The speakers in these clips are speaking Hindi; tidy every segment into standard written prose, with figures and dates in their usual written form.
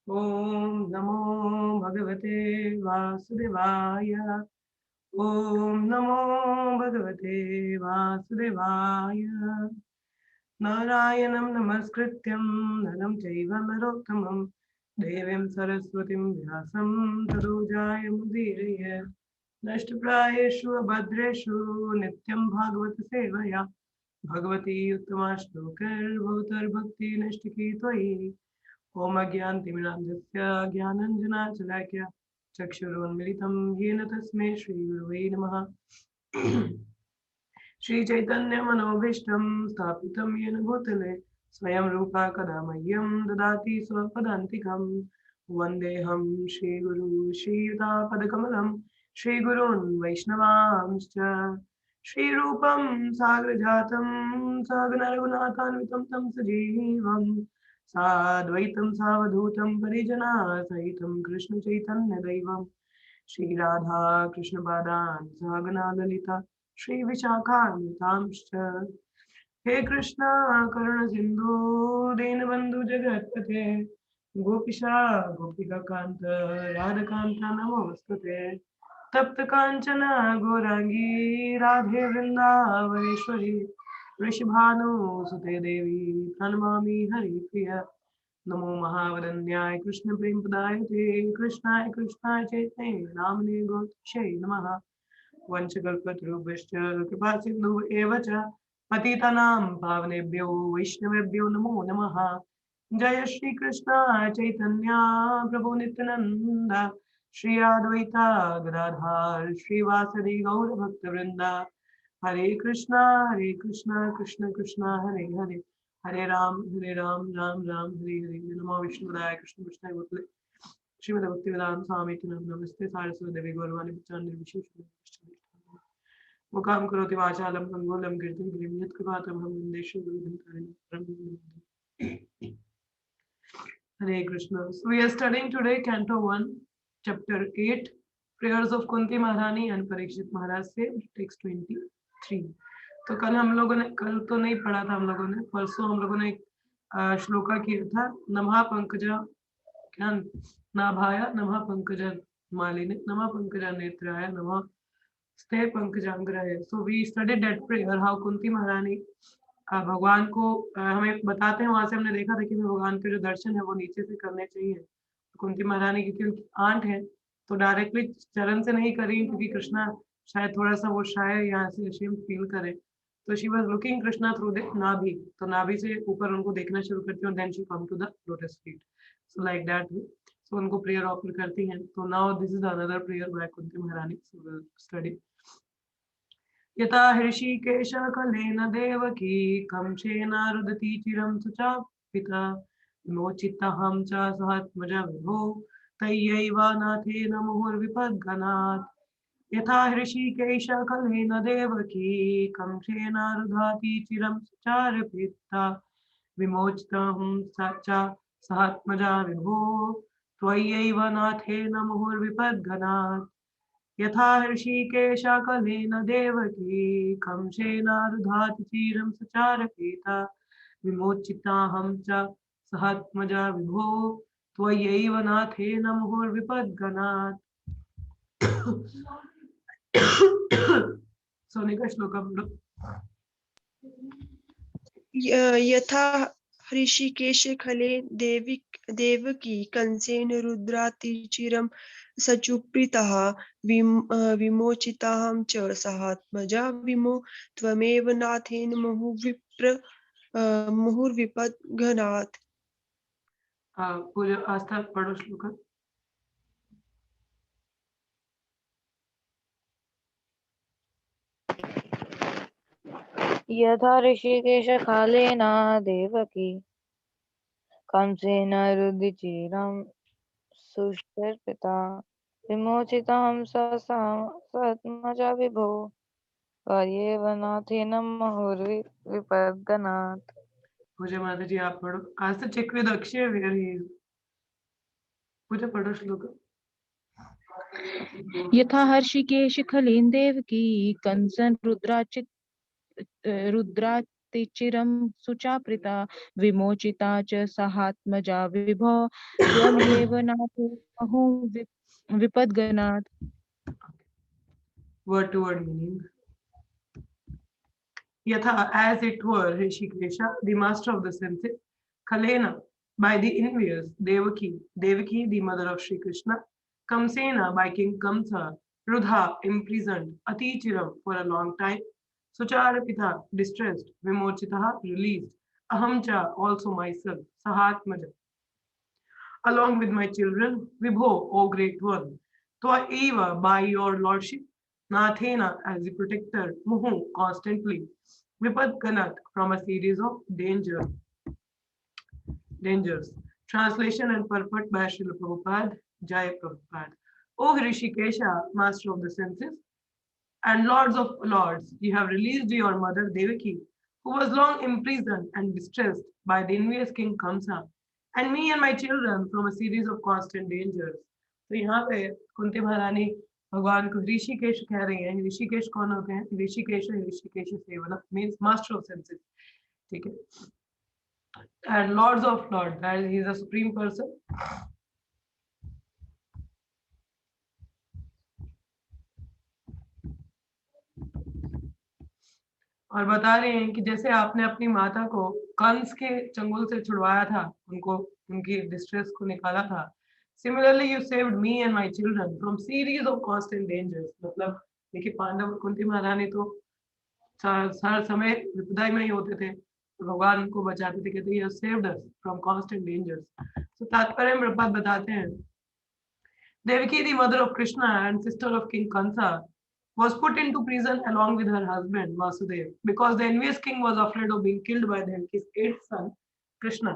ओम नमो भगवते वासुदेवाय। ओम नमो भगवते वासुदेवाय। नारायणं नमस्कृत्यं नरं चैव नरोत्तमं देवीं सरस्वतीं व्यासं ततो जयमुदीरये। नष्टप्रायेषु अभद्रेषु नित्यं भागवत सेवया भगवती उत्तमा श्लोकैर्भवतर्भक्ति नष्टकी त्वयि। ओम अज्ञानतिमिरान्धस्य ज्ञानाञ्जनाशलाकया चक्षुरुन्मिलितं येन तस्मै श्रीगुरवे नमः। श्रीचैतन्यमनोभीष्टं स्थापितं येन भूतले स्वयं रूपा कदा मह्यं ददाति स्वपदान्तिकं। वन्देऽहं श्रीगुरू श्रीयुतापदकमलं श्रीगुरून् वैष्णवांश्च। श्रीरूपं साग्रजातं सहगणरघुनाथान्वितं तं सजीवं साद्वैतं सावधूतं परिजनासहितं कृष्णचैतन्यदैवं श्रीराधा कृष्णपादान् सहगणा ललिता श्रीविशाखान्वितांश्च। हे कृष्णा करुण सिंधु दीनबंधु जगत्पते गोपिशा गोपिकान्त राधाकान्त नमोस्तुते। तप्त कांचन गौरांगी राधे वृंदावनेश्वरी वृषभानुसुते देवी प्रणमामि हरिप्रिय। नमो महावदन्याय कृष्ण प्रेम पदायते कृष्णाय कृष्णाय चैतन्य नामने गौतमसे नमः। वंशकल्पतरुभ्यश्च कृपा सिन्धु एव च पतितानां पावनेभ्यो वैष्णवेभ्यो नमो नमः। जय श्री कृष्ण चैतन्य प्रभु नित्यानंद श्री अद्वैता गदाधर श्रीवासदि गौर भक्तवृंद। हरे कृष्णा कृष्ण कृष्ण हरे हरे हरे राम राम राम हरे हरे। नमो विष्णुपदाय कृष्ण कृष्णाय भूतले श्रीमद् भक्तिवेदांत स्वामी नमस्ते सारस्वती देवी गौरवाणी प्रचार विशेष मुखां करोति वाचालं मंगोलं कीर्तिं गिरिं यत्कृपातमहं वन्दे श्रीगुरुं। Hare Krishna. So we are studying today Canto 1, Chapter 8, Prayers of Kunti Maharani and Parikshit Maharaj से text 23. तो कल हम लोगों ने कल तो नहीं पढ़ा था हम लोगों ने परसों हम लोगों ने एक श्लोका किया था नमः पंकजा क्या नाभाय नमः पंकजा मालिने नमः पंकजा नेत्राय नमः स्थे पंकजाग्रह। So we studied that prayer how Kunti Maharani भगवान को हमें बताते हैं। वहां से हमने देखा था कि भगवान के जो दर्शन है वो नीचे से करने चाहिए। कुंती महारानी क्योंकि उनकी आंट है तो डायरेक्टली चरण से नहीं करी क्योंकि कृष्णा शायद थोड़ा सा वो शायद यहाँ से अशीम फील करे। तो she was looking Krishna through the नाभि, तो नाभि से ऊपर उनको देखना शुरू करती है। Then she come to the lotus feet, so like that. So उनको प्रेयर ऑफर करती हैं। तो now this is another prayer by Kunti Maharani. So will study यथा हृषीकेश कलेन देवकी कंसेन रुदती चिरं सुचापिता विमोचितहं च सहात्मज विभो तय्यैव नाथेन मुहुर्विपद्गणात्। यथा हृषीकेश कलेन देवकी कंसेन रुदती चिरं सुचापिता विमोचितहं च सहात्मज विभो त्वय्यैव नाथेन मुहुर्विपद्गणात्। यथा हृषीकेश कलेन देवकी कंसेनारुधाति चीरं सचारपेता विमोचिताहं च सहात्मजा विभो त्वय्यैव नाथेन मुहुर्विपद्गणात्। सोने का श्लोकम यथा हृषिकेश खले देवकी कंसेन रुद्रातिचिरं सचुप्रीतः विमोचिताहं च सहात्मजा विमो त्वमेव नाथेन मुहुर्विपद्गणात्। पूजा आस्था पढ़ो श्लोक। यथा ऋषिकेश कालेन देवकी कंसेन रुधिचिरं सुष्टुरपिता विमोचितं सत्मजा विभो त्वयैव नाथेन मुहुर्विपद्गणात्। पूजा माता जी आप पढ़ो। आज तो check with Akshay where he is. Puja पढ़ो श्लोक। यथा हर्षिकेश खलेन देवकी कंसन रुद्राचित चिरं सुचाप्रिता विमोचिता च सहात्मजा विभो त्वमेव नाथो अहो विपद्गणात्। Word to word meaning. Yatha, as it were, Rishikesha, the master of the senses, Kalena, by the envious, Devaki, Devaki, the mother of Sri Krishna, Kamsena, by King Kamsa, Rudha, imprisoned, Atichiram, for a long time, Sucharapita, distressed, Vimochitaha, released, Ahamcha, also myself, Sahatmaja, along with my children, Vibho, O great one, Twa Eva, by your lordship, Nathena, as the protector, Muhu, constantly, Vipad Kanat, from a series of dangers. Translation and purport by Srila Prabhupada, Jai Prabhupada. O Hrishikesha, master of the senses, and lords of lords, you have released your mother Devaki, who was long imprisoned and distressed by the envious king Kamsa, and me and my children from a series of constant dangers. तो यहाँ पे कुंती महारानी भगवान को ऋषिकेश कह रही हैं। ऋषिकेश कौन होते हैं? ऋषिकेश सेवना मीन्स मास्टर ऑफ सेंसेस, ठीक है, and lords of lords, that he is a supreme person. और बता रहे हैं कि जैसे आपने अपनी माता को कंस के चंगुल से छुड़वाया था, उनको उनकी डिस्ट्रेस को निकाला था, similarly you saved me and my children from series of constant dangers. मतलब देखिए, पांडव कुंती महारानी तो हर समय विपदा में ही होते थे, भगवान उनको बचाते थे, कहते हैं saved us from constant dangers. तो तात्पर्य में प्रभुपाद बताते हैं, Devaki the mother of Krishna and sister of king Kamsa was put into prison along with her husband Vasudev because the envious king was afraid of being killed by Devki's eighth son Krishna.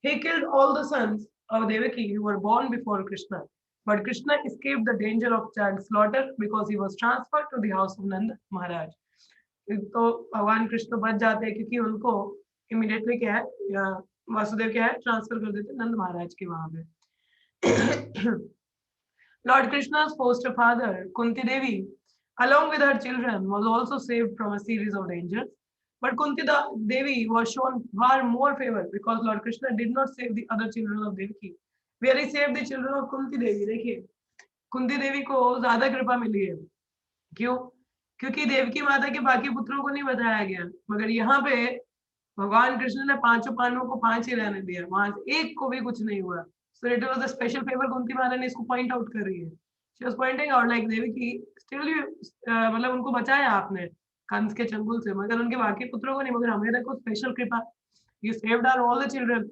He killed all the sons of Devaki who were born before Krishna, but Krishna escaped the danger of child slaughter because he was transferred to the house of Nanda Maharaj. तो भगवान कृष्ण बच जाते हैं क्योंकि उनको इमीडिएटली क्या है, वासुदेव क्या है, ट्रांसफर कर देते नंद महाराज के वहां पे। Lord Krishna's foster father Kunti Devi, along with her children, was also saved from a series of dangers. But Kunti Devi was shown far more favor because Lord Krishna did not save the other children of Devaki. Where he saved the children of Kunti Devi. देखिए, कुंती देवी को ज्यादा कृपा मिली है। क्यों? क्योंकि देवकी माता के बाकी पुत्रों को नहीं बताया गया, मगर यहाँ पे भगवान कृष्ण ने पांचों पांडवों को 5 ही रहने दिया, वहां से एक को भी कुछ नहीं हुआ। So it was a special favor Kunti माता ने इसको पॉइंट आउट कर रही है। She was pointing out like Devaki still you मतलब उनको बचाया आपने कंस के चंगुल से, मगर उनके बाकी पुत्रों को नहीं, मगर हमें देखो स्पेशल कृपा, you saved our all the children.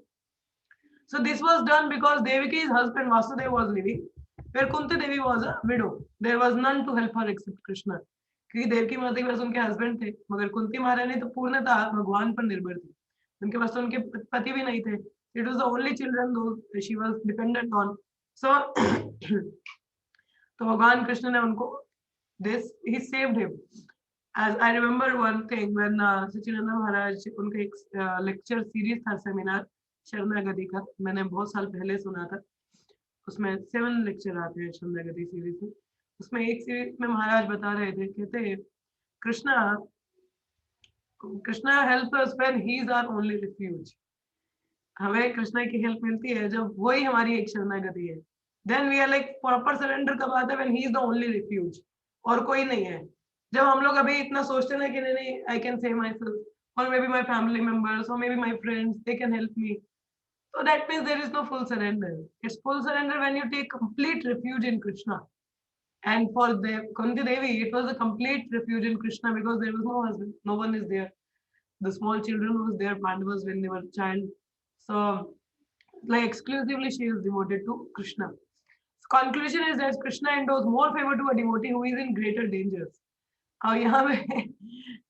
So this was done because Devaki's husband Vasudeva was living, where Kunti Devi was a widow. There was none to help her except Krishna. क्योंकि देवकी माता के पास उनके हस्बैंड थे, मगर कुंती महारानी तो पूर्णतः भगवान पर निर्भर थी, उनके पास तो उनके पति भी नहीं थे। It was the only children though she was dependent on. So तो भगवान कृष्ण ने उनको this he saved him. As I remember one thing when सचिनंदा महाराज उनका एक लेक्चर सीरीज था, सेमिनार शरणागति का, मैंने बहुत साल पहले सुना था। उसमें 7 लेक्चर आते हैं शरणागति सीरीज में। उसमें एक सीरीज में महाराज बता रहे थे, कहते Krishna help us when he is our only refuge. हमें कृष्णा की हेल्प मिलती है जब वही हमारी एक शरणागति है। Then we are like proper surrender कब आता है? When he is the only refuge, और कोई नहीं है। जब हम लोग अभी इतना सोचते हैं कि नहीं I can save myself, और may be my family members, और may be my friends, they can help me, so that means there is no full surrender. It's full surrender when you take complete refuge in Krishna. And for the Kunti Devi, it was a complete refuge in Krishna because there was no husband, no one is there. The small children was there, Pandavas, when they were child. So, like exclusively she is devoted to Krishna. So, conclusion is that Krishna endows more favor to a devotee who is in greater dangers. और यहाँ पे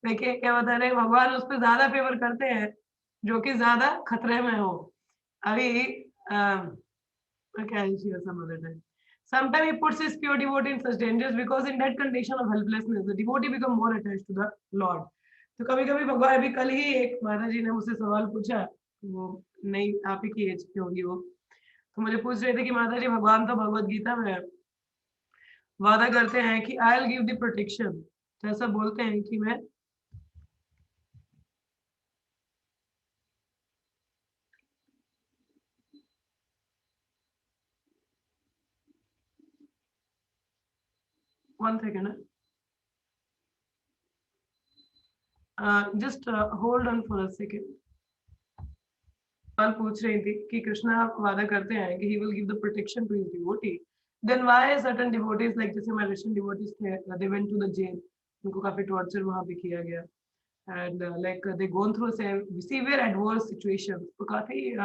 देखिए क्या बता रहे, भगवान उस पर ज्यादा फेवर करते हैं जो कि ज्यादा खतरे में हो। अभी क्या है some other time. Sometimes he puts his pure devotee in such dangers because in that condition of helplessness, the devotee become more attached to the Lord. तो कभी कभी भगवान, अभी कल ही एक माता जी ने मुझसे सवाल पूछा, वो नहीं आप ही की एज की होगी वो, तो मुझे पूछ रहे थे कि माता जी भगवान तो भगवत गीता में वादा करते हैं कि I will give the protection, तो ऐसा बोलते हैं कि मैं 1 second. Just hold on for a second. सवाल पूछ रही थी कि कृष्णा वादा करते हैं कि he will give the protection to his devotee. Then why certain devotees like जैसे my Russian devotees थे, they went to the jail. उनको काफी torture वहाँ पे किया गया. And like they gone through severe adverse situations. तो काफी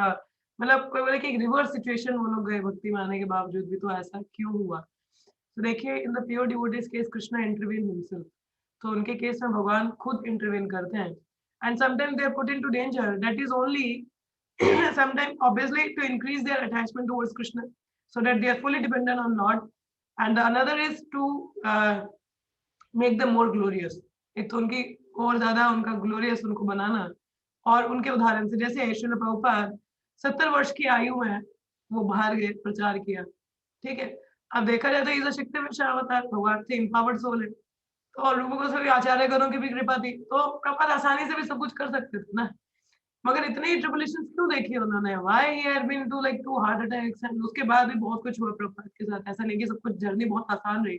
मतलब कोई बोले कि एक reverse situation वो लोग गए भक्ति में आने के बावजूद भी, तो ऐसा क्यों हुआ? तो देखिए in the pure devotees case Krishna intervene himself. तो उनके केस में भगवान खुद इंटरवेन करते हैं. And sometimes they are put into danger. That is only sometimes obviously to increase their attachment towards Krishna, so that they are fully dependent on Lord. And the another is to make them more glorious. एक तो उनकी और ज्यादा उनका ग्लोरियस उनको बनाना. और उनके उदाहरण से जैसे श्रील प्रभुपाद 70 वर्ष की आयु में वो बाहर गए, प्रचार किया. ठीक है, अब देखा जाए तो इज अ शक्ति विषय अवतार, भगवान से इंपावर्ड सोल है. तो और लोगों को सभी आचार्य गणों की भी कृपा थी, तो प्रभुपाद आसानी से भी सब कुछ कर सकते थे ना. मगर इतनी ट्रिबुलेशंस क्यों देखी उन्होंने? Why he had been to like 2 heart attacks, and उसके बाद भी बहुत कुछ हुआ प्रभुपाद के साथ. ऐसा नहीं कि सब कुछ जर्नी बहुत आसान रही.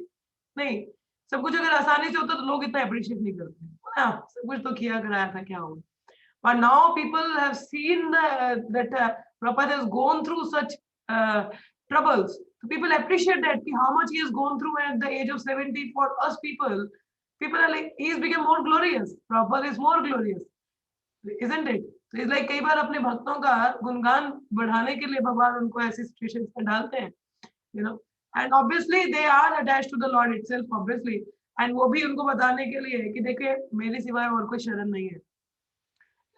नहीं, सब कुछ अगर आसानी से होता तो लोग इतना अप्रिशिएट नहीं करते. हाँ, सब कुछ तो किया कराया था, क्या हुआ. But now people have seen that Prabhupada has gone through such troubles. So people appreciate that how much he has gone through at the age of 70 for us people. People are like, he's become more glorious. Prabhupada is more glorious, isn't it? So it's like कई बार अपने भक्तों का गुणगान बढ़ाने के लिए भगवान उनको ऐसी situations में डालते हैं, you know. And obviously they are attached to the Lord itself, obviously. And वो भी उनको बताने के लिए कि देखिए मेरे सिवाय और कोई शरण नहीं है.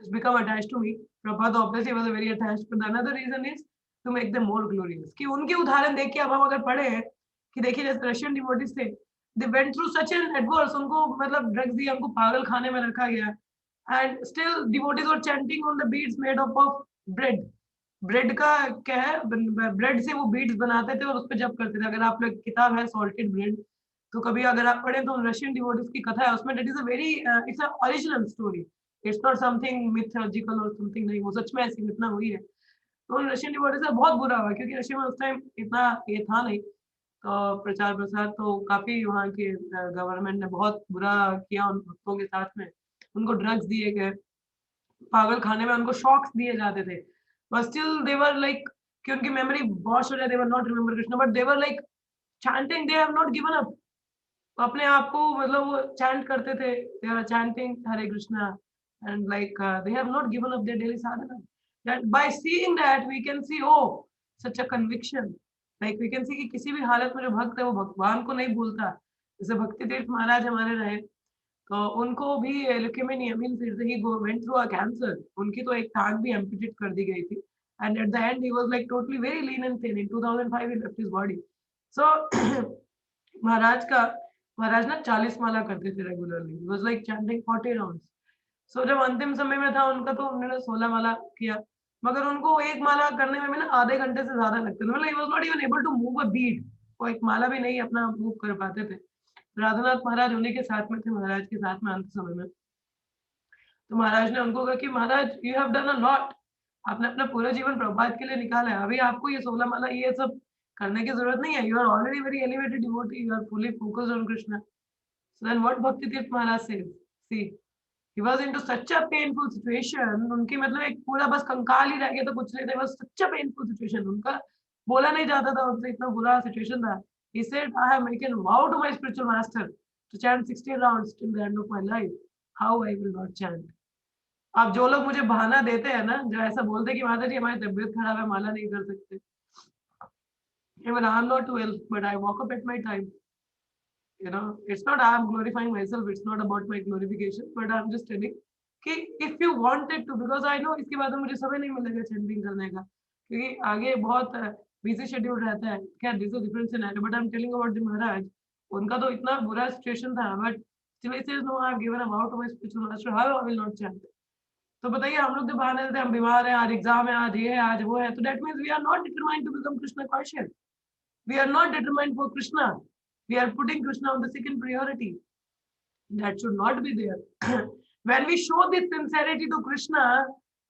Has become attached to me. Prabhupada obviously was very attached, but another reason is to make them more glorious. कि उनके उदाहरण देख के अब हम अगर पढ़े कि देखिए जैसे रशियन डिवोटीज थे, they went through such an adverse, उनको मतलब ड्रग्स दिया, उनको पागल खाने में रखा गया, and still devotees were chanting on the beads made up of bread. Bread का क्या है, ब्रेड से वो बीड्स बनाते थे और उस पर जप करते थे. अगर आप लोग किताब है सॉल्टेड ब्रेड, तो कभी अगर आप पढ़े तो रशियन डिवोटीज की कथा है उसमें. That is a very it's a original story. It's not something mythological और समथिंग, नहीं, वो सच में ऐसी घटना हुई है. तो रशियन डिवोटीज से बहुत बुरा हुआ क्योंकि रशिया में उस टाइम इतना ये था नहीं, तो प्रचार प्रसार तो काफी वहाँ के गवर्नमेंट ने बहुत बुरा किया उन भक्तों के साथ में. उनको ड्रग्स दिए गए, पागल खाने में उनको शॉक्स दिए जाते थे. But still they were like कि उनकी मेमोरी बहुत हो जाए, they were not remember Krishna, but they were like chanting, they have not given up. तो अपने आप को मतलब वो chant करते थे, they are chanting Hare Krishna, and like they have not given up their daily sadhana. That by seeing that we can see, oh, such a conviction. Like we can see कि किसी भी हालत में जो भक्त है वो भगवान को नहीं भूलता. जैसे भक्ति तीर्थ महाराज हमारे रहे, तो उनको भी ल्यूकेमिया मीन फिर से he went through a cancer. उनकी तो एक टांग भी एम्पुटेट कर दी गई थी, and at the end he was like totally very lean and thin. In 2005 he left his body. So Maharaj ना 40 माला करते थे regularly. He was like chanting 40 rounds. So जब अंतिम समय में था उनका तो उन्होंने 16 माला किया, मगर उनको एक माला करने में भी ना आधे घंटे से ज्यादा लगते थे. मतलब he was not even able to move a bit. वो एक माला भी नहीं अपना मूव कर पाते थे. राधानाथ महाराज उन्हीं के साथ में थे, महाराज के साथ में अंत समय में. तो महाराज ने उनको कहा कि Maharaj you have done a lot, आपने अपना पूरा जीवन प्रभुपाद के लिए निकाला है, अभी आपको ये 16 माला ये सब करने की जरूरत नहीं है. You are already very elevated devotee, you are fully focused on Krishna. So then what Bhakti Tirtha महाराज से सी he was into such a painful situation. उनकी मतलब एक पूरा बस कंकाल ही रह गया तो कुछ नहीं था. बस such a painful situation. उनका बोला नहीं जाता था, उनसे इतना बुरा सिचुएशन था. He said, I have taken vow to my spiritual master to chant 16 rounds till the end of my life. How I will not chant. अब जो लोग मुझे बहाना देते हैं ना, जो ऐसा बोलते हैं कि माता जी हमारी तबीयत खराब है, माला नहीं कर सकते. Even I am not well, but I walk up at my time. You know, it's not I am glorifying myself. It's not about my glorification, but I'm just telling कि if you wanted to, because I know इसके बाद मुझे समय नहीं मिलेगा chanting करने का, क्योंकि आगे बहुत बिजी शेड्यूल रहता है. क्या this is different scenario, but I am telling about the Maharaj. उनका तो इतना बुरा सिचुएशन था, but still he says no, I have given a vow to my spiritual master, how I will not chant. तो बताइए हम लोग तो बहाने देते हैं, हम बीमार हैं, आज एग्जाम है, आज ये है, आज वो है. तो that means we are not determined to become Krishna conscious. We are not determined for Krishna. We are putting Krishna on the second priority. That should not be there. When we show this sincerity to Krishna,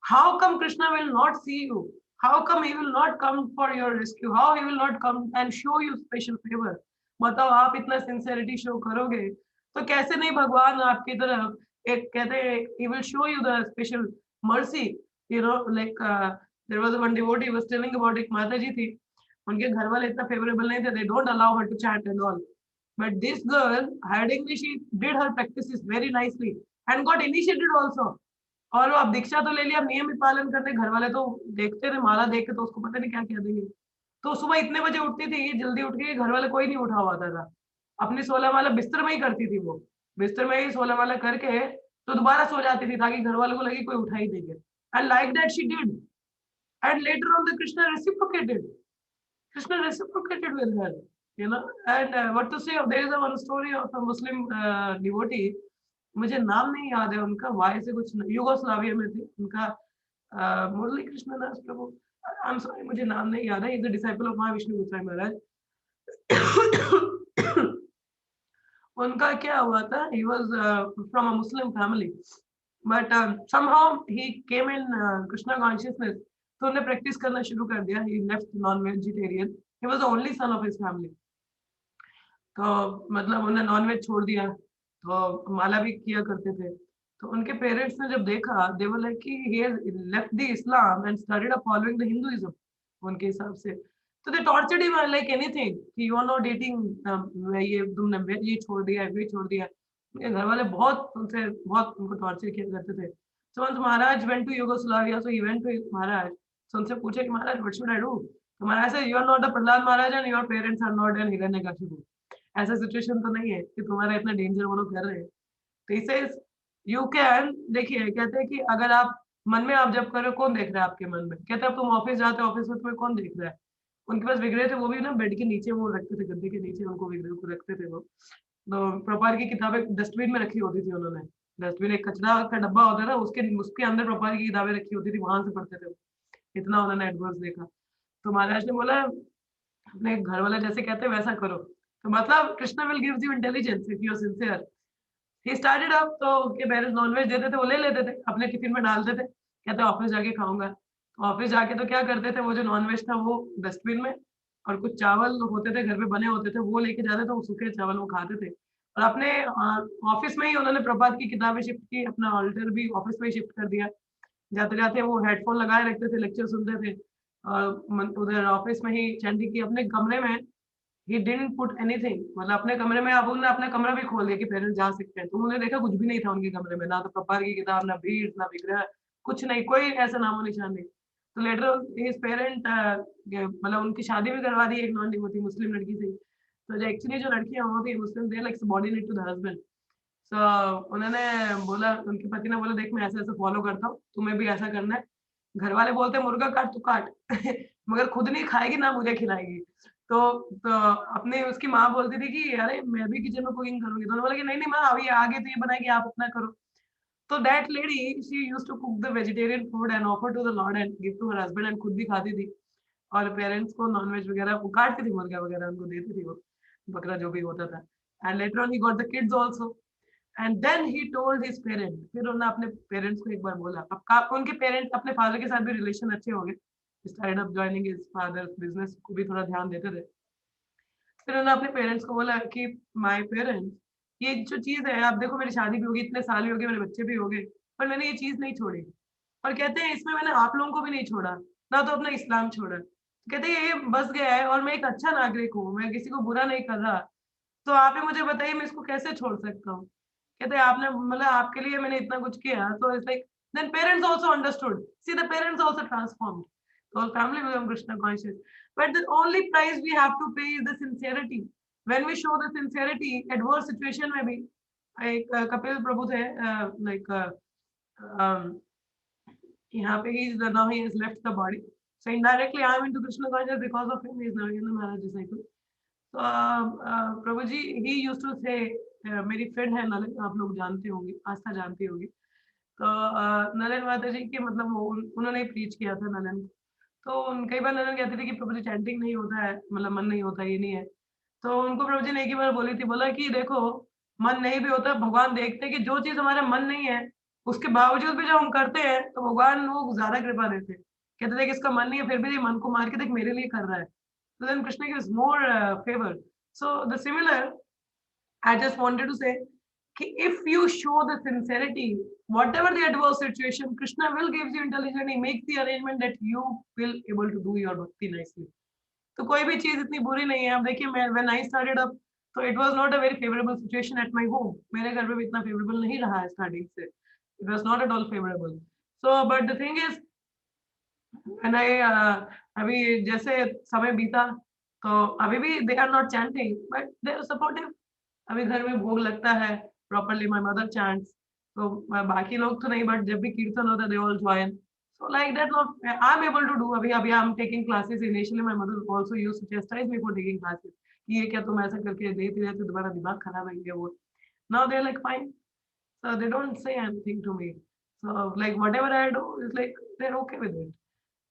how come Krishna will not see you? How come he will not come for your rescue? How he will not come and show you special favor? बताओ आप इतना सिंसियरिटी शो करोगे तो कैसे नहीं भगवान आपकी तरफ एक कहते हैं he will show you the special mercy, you know, like there was one devotee was telling about एक माता जी थी, उनके घर वाले इतना फेवरेबल नहीं थे, they don't allow her to chant and all, but this girl hidingly she did her practices very nicely and got initiated also. और वो अब दीक्षा तो ले लिया, अब नियम ही पालन करते, घर वाले तो देखते थे माला देख के तो उसको पता नहीं क्या कह देंगे। तो सुबह इतने बजे उठती थी, जल्दी उठ के, घर वाले कोई नहीं उठा हुआ था। अपनी 16 माला बिस्तर में ही करती थी वो, बिस्तर में ही 16 माला करके तो दोबारा सो जाती थी ताकि घर वालों को लगे कोई उठा ही देंगे। And like that she did and later on the Krishna reciprocated with her, you know. And what to say, there is a one story of a Muslim devotee, मुझे नाम नहीं याद है उनका, वाई से कुछ यूगोस्लाविया में थे उनका, Murali Krishna Das Prabhu, I am sorry मुझे नाम नहीं याद है, is the disciple of Mahavishnu Goswami Maharaj. उनका क्या हुआ था, he was from a Muslim family, but somehow he came in Krishna consciousness, तो उन्हें प्रैक्टिस करना शुरू कर दिया, he left non-vegetarian, he was the only son of his family, तो मतलब उन्हें नॉनवेज छोड़ दिया, तो माला भी किया करते थे। तो उनके पेरेंट्स ने जब देखा, दे वर लाइक कि he has left the Islam and started following the Hinduism उनके हिसाब से। तो दे टॉर्चर्ड हिम लाइक एनीथिंग कि यू आर नॉट डेटिंग, ये तुमने ये छोड़ दिया है, ये छोड़ दिया है। उनके घर वाले बहुत उनसे बहुत उनको टॉर्चर किया करते थे। So once Maharaj went to Yugoslavia, so he went to Maharaj, so उनसे पूछे कि Maharaj what should I do? तो Maharaj say, you are not the Prahlad Maharaj and your parents are not an Hiranyakashipu. ऐसा सिचुएशन तो नहीं है कि तुम्हारा इतना डेंजर वो लोग कर रहे हैं। तो इसे यू कैन, देखिए कहते हैं कि अगर आप मन में आप जब करो, कौन देख रहा है आपके मन में? कहते हैं अब तुम ऑफिस जाते हो, ऑफिस में तुम्हें कौन देख रहा है? उनके पास विग्रह थे, वो भी ना बेड के नीचे वो रखते थे, गद्दे के नीचे उनको विग्रह को रखते थे वो। तो प्रपार की किताबें डस्टबिन में रखी होती थी उन्होंने, डस्टबिन एक कचरा का डब्बा होता था, उसके अंदर प्रपार की किताबें रखी होती थी, वहां से पढ़ते थे। इतना उन्होंने एडवांस देखा। तो महाराज ने बोला अपने घर वाले जैसे कहते हैं वैसा करो, तो मतलब Krishna will gives you intelligence if you are sincere. He started up, तो उनके पेरेंट्स नॉनवेज देते थे, वो ले लेते थे, अपने टिफिन में डालते थे, कहते ऑफिस जाके खाऊंगा। ऑफिस जाके तो क्या करते थे, वो जो नॉनवेज था वो डस्टबिन में, और कुछ चावल होते थे घर पे बने होते थे, वो लेके जाते थे, वो सूखे चावल वो खाते थे। और अपने ऑफिस में ही उन्होंने प्रभात की किताबें शिफ्ट की, अपना ऑल्टर भी ऑफिस में ही शिफ्ट कर दिया। जाते जाते वो हेडफोन लगाए रखते थे, लेक्चर सुनते थे, और उधर ऑफिस में ही चंडी की अपने कमरे में he didn't put anything, मतलब अपने कमरे में आप उन्होंने अपना कमरा भी खोल दिया कि पेरेंट्स जा सकते हैं। तो उन्होंने देखा कुछ भी नहीं था उनके कमरे में, ना तो प्रपार की किताब, ना भीड़, ना विग्रह, कुछ नहीं, कोई ऐसा नामो निशान नहीं। तो लेटर हिज पेरेंट, मतलब उनकी शादी भी करवा दी एक नॉन डिवोटी मुस्लिम लड़की से। तो जो एक्चुअली जो लड़कियां होती है Muslim, they like subordinate to the husband. So उन्होंने बोला, उनके पति ने बोला देख मैं ऐसे ऐसे फॉलो करता हूँ, तुम्हें भी ऐसा करना है। घर वाले बोलते मुर्गा काट तू काट मगर खुद नहीं खाएगी ना मुझे खिलाएगी। तो अपने उसकी माँ बोलती थी कि अरे मैं भी किचन में कुकिंग करूंगी, तो उन्होंने बोला कि नहीं नहीं माँ अभी आगे तो ये बनाएगी, आप अपना करो। तो that lady she used to cook the vegetarian food and offer to the lord and give to her husband, and खुद भी खाती थी, और पेरेंट्स को नॉनवेज वगैरह वो काटती थी, मुर्गा वगैरह उनको देती थी, वो बकरा जो भी होता था। And later on he got the kids also, and then he told his parent, फिर उन्होंने अपने पेरेंट्स को एक बार बोला। अब उनके पेरेंट्स अपने फादर के साथ भी रिलेशन अच्छे हो गए, started up joining his father's business को भी थोड़ा ध्यान देते थे। फिर उन्होंने अपने पेरेंट्स को बोला कि माय पेरेंट्स, ये जो चीज है, आप देखो मेरी शादी भी होगी, इतने साल भी हो गए, मेरे बच्चे भी हो गए, पर मैंने ये चीज नहीं छोड़ी। और कहते हैं इसमें मैंने आप लोगों को भी नहीं छोड़ा, ना तो अपना इस्लाम छोड़ा। कहते हैं ये बस गया है और मैं एक अच्छा नागरिक हूँ, मैं किसी को बुरा नहीं कर रहा, तो आप ही मुझे बताइए मैं इसको कैसे छोड़ सकता हूँ। कहते हैं आपने मतलब आपके लिए मैंने इतना कुछ किया, तो it's like then parents also understood, see the parents also transformed, the whole family become Krishna conscious. But the only price we have to pay is the sincerity. When we show the sincerity, adverse situation में भी, एक कपिल प्रभु थे, like यहाँ पे now he has left the body, so indirectly I am into Krishna consciousness because of him. He is now in the Maharaj disciple. So Prabhu ji he used to say, मेरी फ्रेंड है नलिन, आप लोग जानते होंगे, आस्था जानती होगी। तो नलिन माता जी के मतलब वो उन्होंने प्रीच किया था नलिन, तो कई बार नलिन कहते थे कि प्रभु जी चैंटिंग नहीं होता है, मतलब मन नहीं होता, ये नहीं है। तो उनको प्रभु जी ने एक ही बार बोली थी, बोला कि देखो मन नहीं भी होता, भगवान देखते हैं कि जो चीज हमारे मन नहीं है उसके बावजूद भी जब हम करते हैं तो भगवान वो ज्यादा कृपा देते हैं। कहते थे कि इसका मन नहीं है फिर भी मन को मार के देख मेरे लिए कर रहा है, तो then Krishna gives more favour. So the similar, I just wanted to say, if you show the sincerity, whatever the adverse situation, Krishna will give you intelligence. He makes the arrangement that you will able to do your bhakti nicely. तो कोई भी चीज इतनी बुरी नहीं है. अब देखिए, मैं when I started up, so it was not a very favorable situation at my home. मेरे घर पे भी इतना favorable नहीं रहा है starting से. It was not at all favorable. So but the thing is, when I अभी जैसे समय बीता, तो अभी भी they are not chanting, but they are supportive. अभी घर में भोग लगता है properly, my mother chants. तो बाकी लोग तो नहीं, but जब भी कीर्तन होता है they all join. So like that, not I'm able to do. अभी I'm taking classes. Initially my mother also used to chastise me for taking classes. कि ये क्या तुम ऐसा करके देती रहती हो, तुम्हारा दिमाग खराब है ये वो. Now they're like fine. So they don't say anything to me. So like whatever I do is like they're okay with it.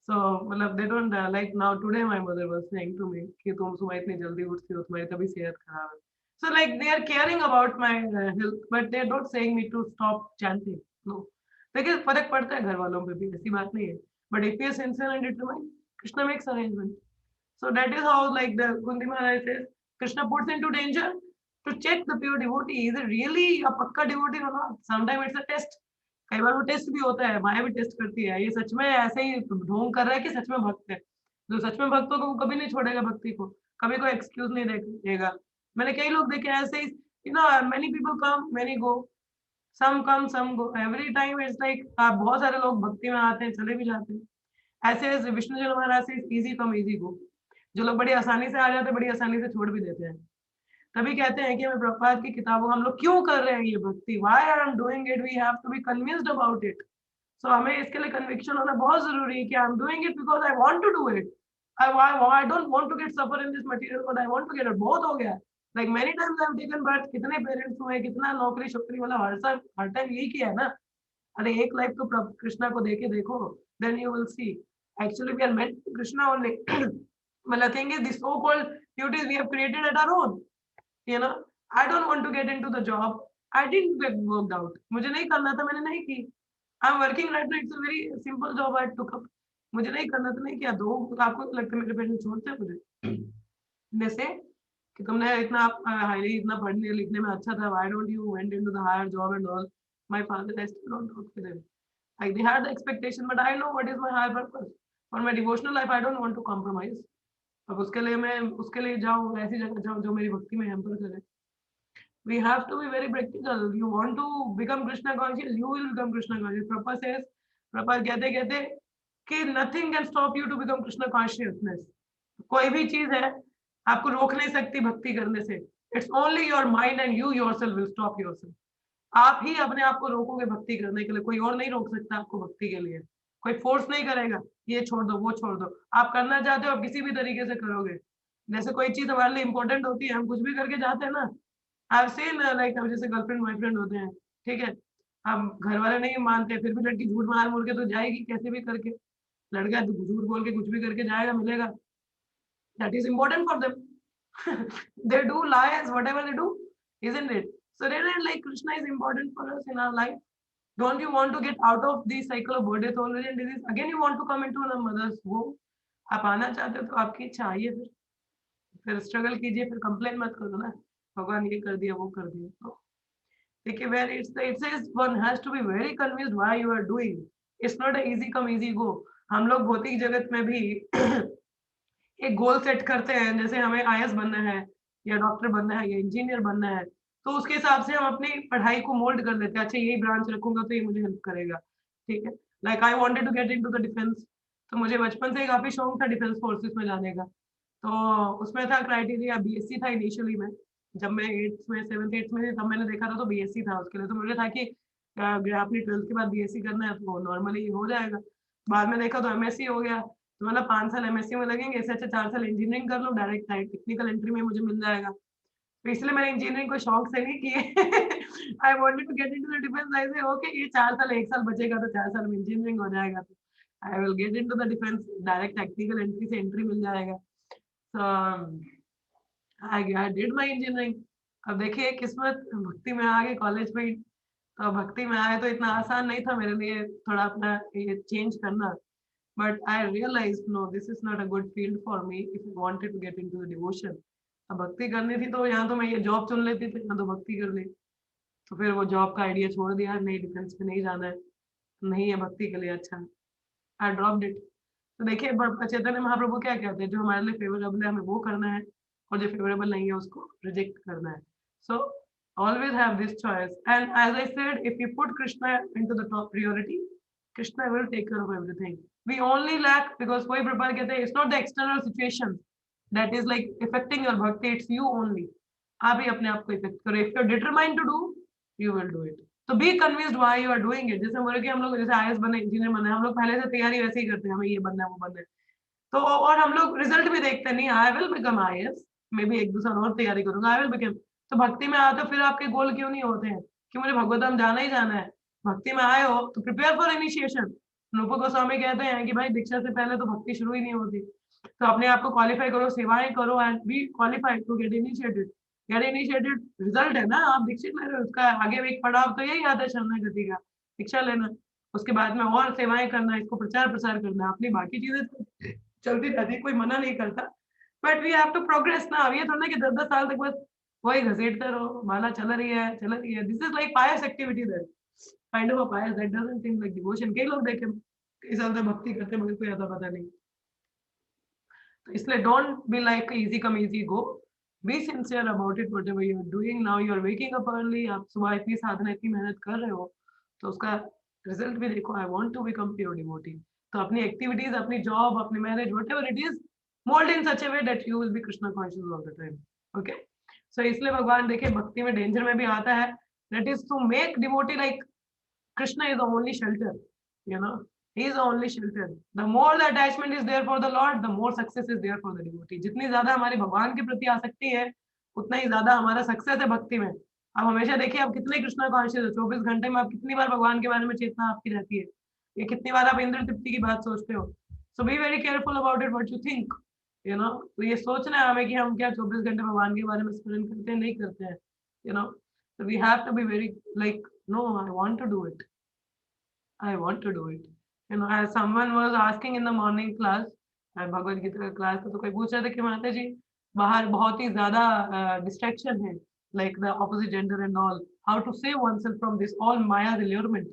So मतलब they don't like now today my mother was saying to me कि तुम सुबह इतनी जल्दी उठती हो, तुम्हारी तभी सेहत खराब है. So like they are caring about my health, but they are not saying me to stop chanting. No. देखिए फर्क पड़ता है घर वालों पे भी, ऐसी बात नहीं है. But if you are sincere and determined, Krishna makes arrangement. So that is how like the Kunti Maharaj says, Krishna puts into danger to check the pure devotee. Is it really a पक्का devotee or not? Sometimes it's a test. कई बार वो टेस्ट भी होता है, माया भी टेस्ट करती है, ये सच में ऐसे ही ढोंग कर रहा है कि सच में भक्त है. जो सच में भक्त होगा वो कभी नहीं छोड़ेगा भक्ति को, कभी कोई एक्सक्यूज नहीं देगा. मैंने कई लोग देखे ऐसे ही, you know, many people come many go, some come some go, every time it's like बहुत सारे लोग भक्ति में आते हैं चले भी जाते हैं. ऐसे विष्णु जी महाराज से इजी कम इजी गो, जो लोग बड़ी आसानी से आ जाते हैं बड़ी आसानी से छोड़ भी देते हैं. तभी कहते हैं कि हमें प्रभुपाद की किताबों, हम लोग क्यों कर रहे हैं ये bhakti, why I am doing it, we have to be convinced about it. So हमें इसके लिए कन्विक्शन होना बहुत जरूरी है कि I am doing it because I want to do it. I don't want to get suffer in this material, but I want to get it. बहुत हो गया, like many times I have taken birth. कितने पेरेंट्स हुए, कितना नौकरी छोकरी वाला हर टाइम यही किया है ना. अरे एक लाइफ तो प्रभु कृष्णा को देके देखो, then you will see actually we are meant to Krishna only. मतलब thing is this so called duties we have created at our own. You know, I don't want to get into the job. I didn't get worked out. मुझे नहीं करना था, मैंने नहीं की. I'm working right now. It's a very simple job I took up. मुझे नहीं करना था, नहीं किया. दो आपको लगता है मेरे पेरेंट्स छोड़ते हैं मुझे जैसे कि तुमने इतना हाईली इतना पढ़ने लिखने में अच्छा था, why don't you went into the higher job and all. My father, I still don't talk to them. Like they had the expectation, but I know what is my higher purpose. For my devotional life, I don't want to compromise. अब उसके लिए मैं उसके लिए जाऊँ ऐसी जगह जाऊँ जो मेरी भक्ति में हैम्पर करे. We have to be very practical. You want to become Krishna conscious, you will become Krishna conscious. Prabhupada says, Prabhupada कहते कि nothing can stop you to become Krishna consciousness. कोई भी चीज है आपको रोक नहीं सकती भक्ति करने से. It's only your mind and you yourself will stop yourself. आप ही अपने आप को रोकोगे भक्ति करने के लिए, कोई और नहीं रोक सकता आपको भक्ति के लिए. कोई फोर्स नहीं करेगा, ये छोड़ दो वो छोड़ दो. आप करना चाहते हो आप किसी भी तरीके से करोगे. जैसे कोई चीज हमारे लिए इंपॉर्टेंट होती है, हम कुछ भी करके जाते हैं ना. आई सीन लाइक जैसे गर्लफ्रेंड बॉयफ्रेंड होते हैं, ठीक है, अब घर वाले नहीं मानते फिर भी लड़की झूठ मार मुड़ के तो जाएगी कैसे भी करके. लड़का झूठ बोल के कुछ भी करके जाएगा, मिलेगा. That is important for them. They do lies, whatever they do, isn't it? So then like Krishna is important for us in our life. Don't you want to get out of the cycle of birth, death, old age and disease? Again you want to come into a mother's womb. आप आना चाहते हो तो आपकी इच्छा आइए, फिर स्ट्रगल कीजिए, फिर कंप्लेन मत करो ना भगवान ये कर दिया वो कर दिया. तो देखिए where it says one has to be very convinced why you are doing. It's not a easy come easy go. हम लोग भौतिक जगत में भी एक गोल सेट करते हैं, जैसे हमें आईएएस बनना है या डॉक्टर बनना है या इंजीनियर बनना है, तो उसके हिसाब से हम अपनी पढ़ाई को मोल्ड कर लेते हैं. अच्छा यही ब्रांच रखूंगा तो ये मुझे हेल्प करेगा, ठीक है. Like I wanted to get into the defence, तो मुझे बचपन से काफी शौक था डिफेंस फोर्सेस में जाने का. तो उसमें था क्राइटेरिया बीएससी था इनिशियली में. जब मैं 8th में 7th 8th में थी तब मैंने देखा था तो बीएससी था उसके लिए. तो मुझे था कि अपनी 12th के बाद बीएससी करना है तो नॉर्मली हो जाएगा. बाद में देखा तो एमएससी हो गया, तो मतलब 5 साल एमएससी में लगेंगे, इससे अच्छा 4 साल इंजीनियरिंग कर लो, डायरेक्ट टेक्निकल एंट्री में मुझे मिल जाएगा. तो इसलिए मैंने इंजीनियरिंग को शौक से नहीं किए. I wanted to get into the defence. I say okay ये 4 साल 1 साल बचेगा तो 4 साल में इंजीनियरिंग हो जाएगा, तो I will get into the defence, direct technical entry से एंट्री मिल जाएगा. सो आई डिड माय इंजीनियरिंग. अब देखिए किस्मत भक्ति में आ गई कॉलेज में. तो भक्ति में आए तो इतना आसान नहीं था मेरे लिए थोड़ा अपना ये चेंज करना. But I realized no, this is not a good field for me if I wanted to get into the devotion. अब भक्ति करनी थी तो यहाँ तो मैं ये जॉब चुन लेती थी, यहाँ तो भक्ति कर ली। तो फिर वो जॉब का आइडिया छोड़ दिया, नहीं डिफेंस में नहीं जाना है, नहीं है भक्ति के लिए अच्छा, आई ड्रॉप्ड इट। तो देखिए चैतन्य महाप्रभु क्या कहते हैं, जो हमारे लिए फेवरेबल है हमें वो करना है, और जो फेवरेबल नहीं है उसको रिजेक्ट करना है। सो always have this choice, and as I said, if you put Krishna into the top priority, Krishna will take care of everything. We only lack, because कोई प्रभुपाद कहते हैं, it's not the external situation that is like affecting your bhakti, it's you only. आप ही अपने आप को इफेक्ट करो, if you're determined to do, you will do it. तो be convinced why you are doing it. जैसे बोले कि हम लोग जैसे आईएएस बने, इंजीनियर बने, हम लोग पहले से तैयारी वैसे ही करते हैं, हमें ये बनना है वो बनना है, तो और हम लोग रिजल्ट भी देखते नहीं, I will become IAS, may be एक दूसरा और तैयारी करूंगा, आई विल बिकम। तो भक्ति में आते हो फिर आपके गोल क्यों नहीं होते हैं कि मुझे भगवतधाम जाना ही जाना है। भक्ति में आए हो तो प्रिपेयर फॉर इनिशिएशन। रूप गोस्वामी कहते हैं कि भाई दीक्षा से पहले तो भक्ति शुरू ही नहीं होती, तो अपने आप को क्वालिफाई करो, सेवाएं करो, and be qualified to get initiated. Get initiated result है ना, आप दीक्षित ले रहे हो, उसका आगे एक पड़ाव तो यही आता है शरणागति का, दीक्षा लेना, उसके बाद में और सेवाएं करना, इसको प्रचार प्रसार करना, अपनी बाकी चीजें तो चलती रहती है, कोई मना नहीं करता, but we have to progress ना। अब ये थोड़ा ना कि 10-10 साल तक बस वही घसीटते रहो, माला चल रही है चल रही है, this is like pious activity that kind of a pious that doesn't think like devotion. कई लोग देखे कई साल तक भक्ति करते हैं मगर कोई आता पता नहीं। तो इसलिए don't be like easy come easy go, be sincere about it, whatever you are doing now, you are waking up early, आप सुबह इतनी साधना इतनी मेहनत कर रहे हो, तो उसका रिजल्ट भी देखो, I want to become pure devotee. तो अपनी एक्टिविटीज, अपनी जॉब, अपनी marriage, whatever it is, mould in such a way that you will be Krishna conscious all the time. Okay, so इसलिए भगवान देखिए भक्ति में डेंजर में भी आता है, that is to make devotee like Krishna is the only shelter, you know, he is the only shelter. The more the attachment is there for the Lord, the more success is there for the devotee. जितनी ज्यादा हमारी भगवान के प्रति आसक्ति है, उतना ही ज्यादा हमारा सक्सेस है भक्ति में। अब हमेशा देखिए आप कितने कृष्णा कॉन्शियस है, 24 घंटे में आप कितनी बार भगवान के बारे में चेतना आपकी रहती है, ये कितनी बार आप इंद्र तृप्ति की बात सोचते हो। So be very careful about it what you think, you know. तो ये सोचना है हमें कि हम क्या 24 घंटे भगवान के बारे में स्मरण करते हैं, नहीं करते हैं, you know. So we have to be very like, no, I want to do it. I want to do it. You know, as someone was asking in the morning class, Bhagavad Gita का क्लास था, तो कोई पूछ रहा था कि माता जी बाहर बहुत ही ज्यादा डिस्ट्रैक्शन है, like the opposite gender and all, how to save oneself from this all Maya's allurement.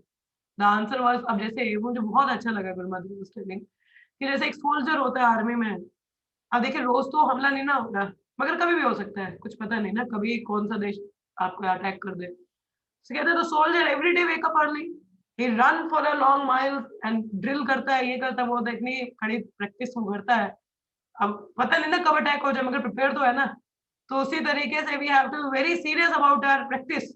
The answer was, अब जैसे मुझे बहुत अच्छा लगा गुरुमाता जी टेलिंग कि जैसे एक सोल्जर होता है आर्मी में, अब देखिए रोज तो हमला नहीं ना होगा, मगर कभी भी हो सकता है, कुछ पता नहीं ना, कभी कौन सा देश आपको अटैक कर दे। तो कहते हैं तो soldier every day wake up early, he run for a long mile and drill करता है, ये करता है वो, इतनी कड़ी प्रैक्टिस वो करता है। अब पता नहीं ना कब अटैक हो जाए, मगर प्रिपेयर तो है ना। तो उसी तरीके से we have to be very serious about our practice.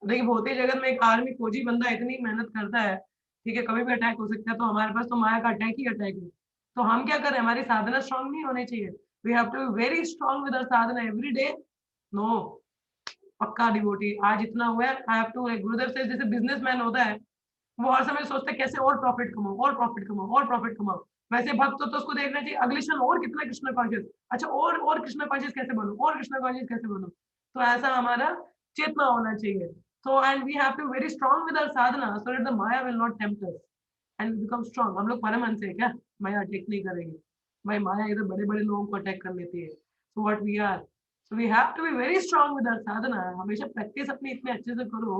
देखिए भौतिक जगत में एक आर्मी फौजी बंदा इतनी मेहनत करता है, ठीक है, कभी भी अटैक हो सकता है, तो हमारे पास तो माया का अटैक ही अटैक है। तो हम क्या करें, हमारी साधना स्ट्रांग नहीं होनी चाहिए, we have to be very strong with our sadhana every day. No, पक्का डिवोटी आज इतना हुआ है, आई हैव टू, गुरुदेव से जैसे बिजनेसमैन होता है, वो हर समय सोचता है कैसे और प्रॉफिट कमाओ और प्रॉफिट कमाओ और प्रॉफिट कमाओ। वैसे भक्त तो उसको देखना चाहिए अगले क्षण और कितना कृष्ण कॉन्शियस, अच्छा और कृष्ण कॉन्शियस कैसे बनो, और कृष्ण कॉन्शियस कैसे बनो। तो ऐसा हमारा चेतना होना चाहिए। So and we have to be very strong with our sadhana so that the Maya will not tempt us and become strong. हम लोग परमहंस है क्या, माया अटैक नहीं करेंगे भाई, माया इधर बड़े बड़े लोगों को अटैक कर लेती है। So what we are, so we have to be very strong with our sadhana. हमेशा प्रैक्टिस अपनी इतने अच्छे से करो,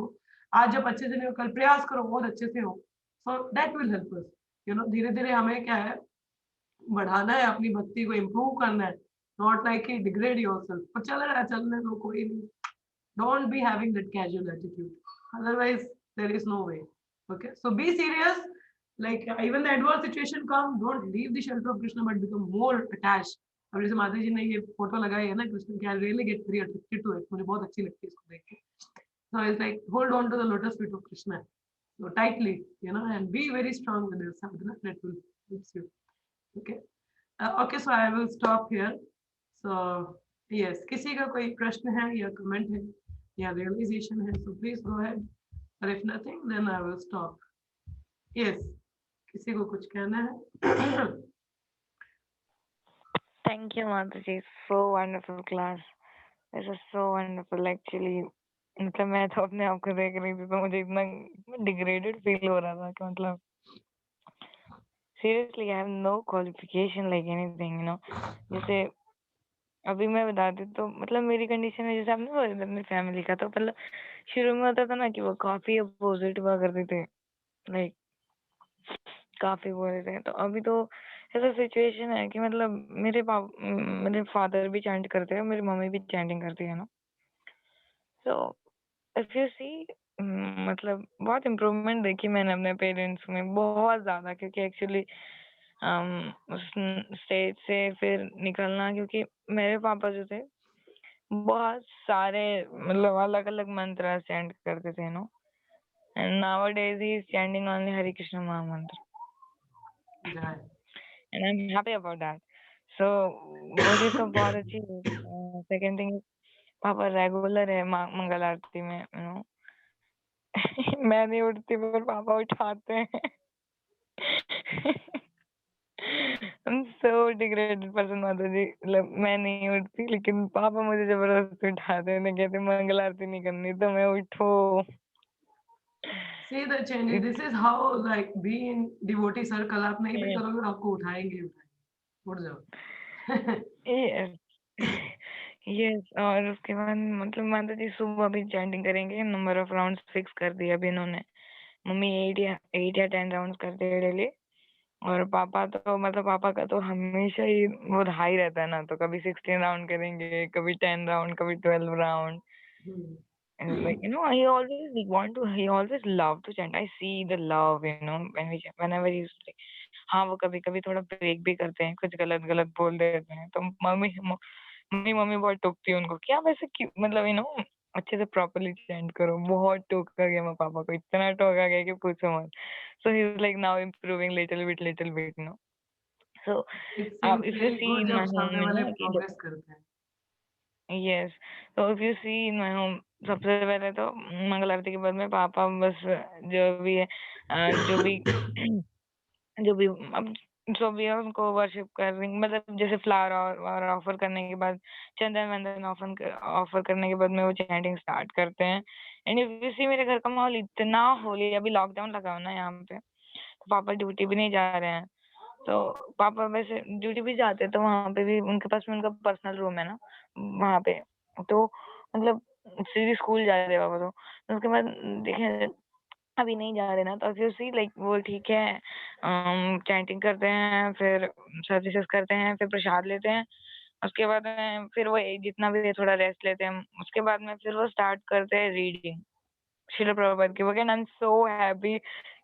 आज जब अच्छे से नहीं हो कल प्रयास करो बहुत अच्छे से हो, so that will help us, you know। धीरे धीरे हमें क्या है, बढ़ाना है अपनी भक्ति को, इम्प्रूव करना है, नॉट लाइक डिग्रेड योरसेल्फ, पर चल रहा है चलने दो कोई नहीं। Don't be having that casual attitude. Otherwise, there is no way. Okay, so be serious. Like even the adverse situation come, don't leave the shelter of Krishna, but become more attached. अब जैसे माता जी ने ये फोटो लगाई है ना कृष्ण की, I really get very attracted to it. मुझे बहुत अच्छी लगती है इसको देख के। So it's like hold on to the lotus feet of Krishna, so tightly, you know, and be very strong with your sadhana. That will help you. Okay. Okay, so I will stop here. So yes, किसी का कोई प्रश्न है या कमेंट है या realization है, so please go ahead. Or if nothing, then I will stop. Yes, किसी को कुछ कहना है? Thank you, Mataji. So wonderful class. This was so wonderful actually. मतलब मैं तो अपने आप को देख रही थी तो मुझे इतना डिग्रेडेड फील हो रहा था कि मतलब seriously I have no qualification like anything, you know. जैसे अभी मैं बताती हूँ, तो मतलब मेरी कंडीशन है जैसे आपने बोला अपनी फैमिली का, तो मतलब शुरू में होता था ना कि वो काफी अपोजिट हुआ करते थे, लाइक काफी बोल रहे थे। तो अभी तो ऐसा सिचुएशन है कि मतलब मेरे फादर भी चैंट करते हैं, मेरी मम्मी भी चैंटिंग करती है ना। सो इफ यू सी, मतलब बहुत इम्प्रूवमेंट देखी मैंने अपने पेरेंट्स में, बहुत ज्यादा, क्योंकि एक्चुअली उस स्टेज से फिर निकलना, क्योंकि मेरे पापा जो थे बहुत सारे मतलब अलग अलग मंत्र चैंट करते थे no, and nowadays he is chanting only Hare Krishna mahamantra, Yeah. And I am happy about that. So वो चीज तो बहुत अच्छी है। सेकंड थिंग, पापा रेगुलर है मंगल आरती में, यू नो। मैं नहीं उठती पर पापा उठाते हैं। I'm so degraded person माता जी, मतलब मैं नहीं उठती लेकिन पापा मुझे जबरदस्ती उठाते हैं, कहते मंगल आरती नहीं करनी तो मैं उठो। See the changes. This is how like be in devotee circle. आप नहीं भी Yes, करोगे आपको उठाएंगे ही उठाएंगे। उठ जाओ। yes, yes। और उसके बाद मतलब माता जी सुबह भी चैंटिंग करेंगे, नंबर ऑफ राउंड्स फिक्स कर दिया अभी इन्होंने। मम्मी 8 या 10 राउंड्स करते हैं डेली, और पापा तो मतलब पापा का तो हमेशा ही वो हाई रहता है ना, तो कभी 16 राउंड करेंगे, कभी 10 राउंड, कभी 12 round. Hmm. And like, you know, he always loved to chant. I see the love, you know, whenever he's like, हाँ वो कभी कभी थोड़ा ब्रेक भी करते हैं, कुछ गलत गलत बोल देते हैं, तो मम्मी बहुत टोकती है उनको, क्या वैसे क्यों, मतलब यू नो अच्छे से प्रॉपरली चैंट करो। बहुत टोका गया मैं पापा को, इतना टोका गया कि पूछो मत। So he is like now improving little bit no. So It आप seems if you very see good in जब माय होम, सामने यू वाले नो, कि प्रोग्रेस करते हैं। यस, तो if you see in my home, सबसे पहले तो मंगल आरती के बाद में पापा बस जो भी है जो भी जो भी अब जो भी है उनको वर्शिप कर रही, मतलब जैसे फ्लावर और ऑफर करने के बाद, चंदन वंदन ऑफर करने के बाद में वो चैंटिंग स्टार्ट करते हैं। एंड इफ यू सी मेरे घर का माहौल इतना होली, अभी लॉकडाउन लगा हो ना यहाँ पे, तो पापा ड्यूटी भी नहीं जा रहे हैं। तो पापा वैसे ड्यूटी भी जाते हैं, तो वहां पे भी उनके पास में उनका पर्सनल रूम है ना वहां पे, तो मतलब सीधे स्कूल जा रहे हैं पापा तो उसके बाद देखें अभी नहीं जा रहे ना, तो ऑब्वियसली लाइक वो ठीक है, चैंटिंग करते हैं, फिर सर्विसेज करते हैं, फिर प्रसाद लेते हैं, उसके बाद में फिर वो जितना भी है थोड़ा रेस्ट लेते हैं, उसके बाद में फिर वो स्टार्ट करते हैं रीडिंग शिल प्रभुपाद की book. And I am so happy,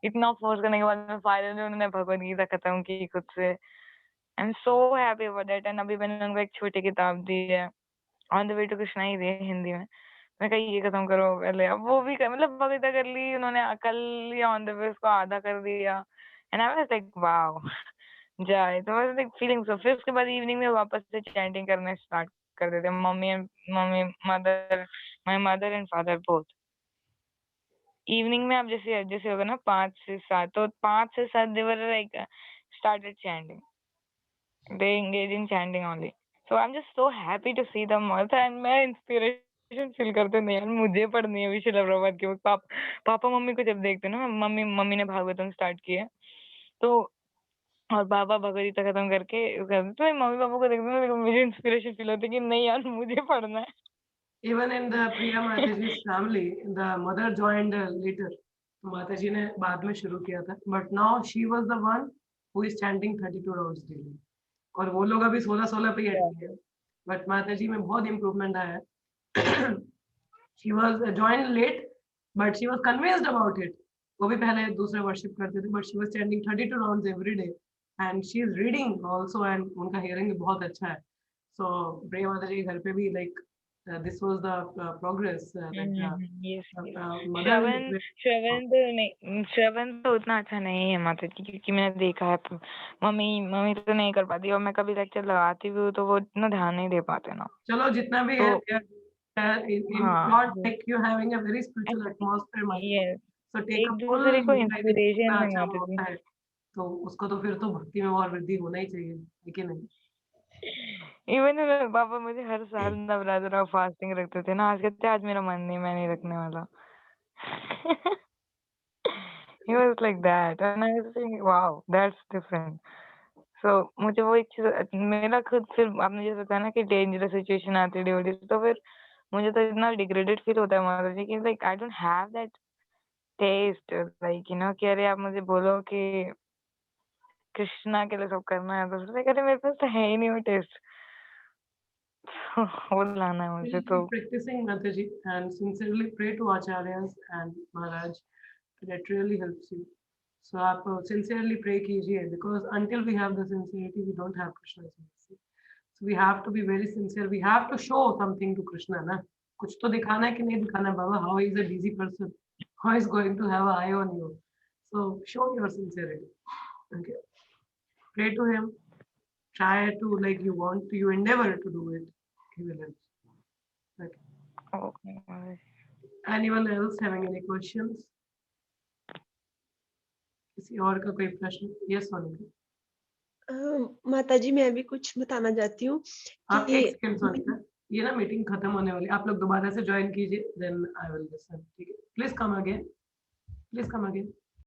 इतना फोर्स करने के बाद में फाइनली उन्होंने भगवद गीता खत्म की खुद से। I am so happy about that. And अभी मैंने उनको एक छोटी किताब दी है, on the way to Krishna ही दी है हिंदी में। मैं कही ये खत्म करो पहले, अब वो भी मतलब कविता कर ली उन्होंने, कल ही ऑन द वे उसको आधा कर दिया। And I was like wow, जाए तो वाज लाइक फीलिंग सो। फिर उसके बाद इवनिंग में वापस से चैंटिंग करना स्टार्ट कर देते हैं mummy mother, my mother and father both. Evening में आप जैसे जैसे होगा ना 5 से 7, तो 5 से 7 they were like started chanting, they engage in chanting only. So I'm just so happy to see them also, and मैं इंस्पिरेशन फील करते नहीं यार, मुझे पढ़नी है अभी शिला प्रभात की बुक। पापा मम्मी को जब देखते हैं ना, मम्मी मम्मी ने भागवतम स्टार्ट किया तो, और पापा भगवद गीता खत्म करके तो मैं मम्मी पापा को देखती हूँ, तो मुझे इंस्पिरेशन फील होती है कि नहीं यार मुझे पढ़ना है। Even in the Priya Mataji's family, the mother joined later. तो माताजी ने बाद में शुरू किया था, but now she was the one who is chanting 32 rounds daily. और वो लोग अभी 16 पे ही अटके हैं, but माताजी में बहुत improvement आया है। She was joined late, but she was convinced about it. वो भी पहले दूसरे वर्शिप करते थे, but she was chanting 32 rounds every day, and she is reading also, and उनका hearing भी बहुत अच्छा है. So प्रिया माताजी के घर पे भी like this was the progress that the yes yes. mother श्रवण श्रवण तो नहीं, श्रवण तो उतना अच्छा नहीं है माता जी, क्योंकि मैंने देखा है मम्मी मम्मी तो नहीं कर पाती, और मैं कभी लेक्चर लगाती भी हूँ तो वो इतना ध्यान नहीं दे पाते ना। चलो जितना भी है, तो in हाँ short like you having a very spiritual atmosphere माताजी, यस, so take एक a full दूसरे को enjoy with इंस्पिरेशन इतना है अच्छा माता जी। मौका है, तो उसको तो फिर तो भक्ति में और वृद्धि होना ही चाहिए, लेकिन नहीं। इवन पापा मुझे हर साल नवरात्रा और फास्टिंग रखते थे ना, आज कहते आज मेरा मन नहीं, मैं नहीं रखने वाला। He was like that, and I was thinking, wow, that's different. सो मुझे वो एक चीज मेरा खुद फिर आपने जैसे बताया ना कि डेंजरस सिचुएशन आती है डिवोटीज, तो फिर मुझे तो इतना डिग्रेडेड फील होता है माता जी कि like I don't have that taste, like कि अरे आप मुझे बोलो कि कृष्णा के लिए सब करना है, तो लाइक अरे मेरे पास तो है ही नहीं वो टेस्ट। वो लाना है मुझे Keep तो। practicing Mataji and sincerely pray to Acharyas and Maharaj. That really helps you. So आप sincerely pray कीजिए, because until we have the sincerity, we don't have Krishna's mercy. So we have to be very sincere. We have to show something to Krishna, ना? कुछ तो दिखाना है कि नहीं दिखाना है बाबा? How he is a busy person? How is going to have an eye on you? So show your sincerity. Okay. Pray to him. Try to, like, you want to, you endeavor to do it. He will help. Okay. Okay. Anyone else having any questions? किसी और का कोई प्रश्न? Yes, Sonika. माता जी मैं भी कुछ बताना चाहती हूँ आप एक कि सेकंड सोनिका, ये ना मीटिंग खत्म होने वाली, आप लोग दोबारा से ज्वाइन कीजिए, देन आई विल लिसन, ठीक है? Please come again, please come again.